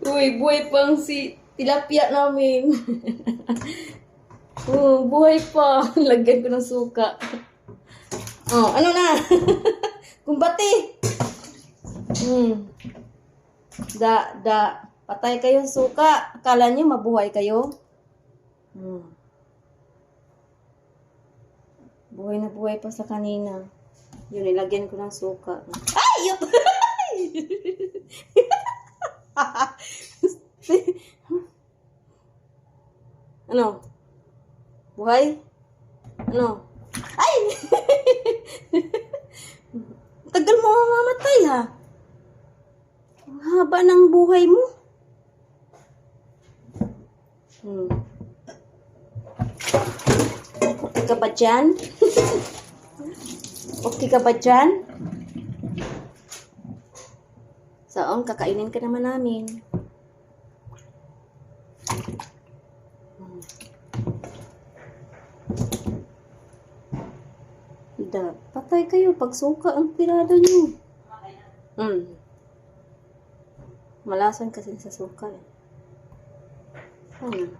Uy, buhay pang si tilapia namin. Oh, buhay pa. Lagyan ko ng suka. Oh, ano na? Kumbati. Patay kayo sa suka. Akala niyo mabuhay kayo? Buhay na buhay pa sa kanina. Yun, nilagyan ko ng suka. Ay! Yun! Ano? Buhay? Ano? Ay! Tagal mo mamamatay ha. Ang haba ng buhay mo. Okay ka ba dyan? Okay ka ba dyan? Saan? Kakainin ka naman namin. Patay kayo pag suka ang tirada nyo. Malasan kasi sa suka eh. Ano?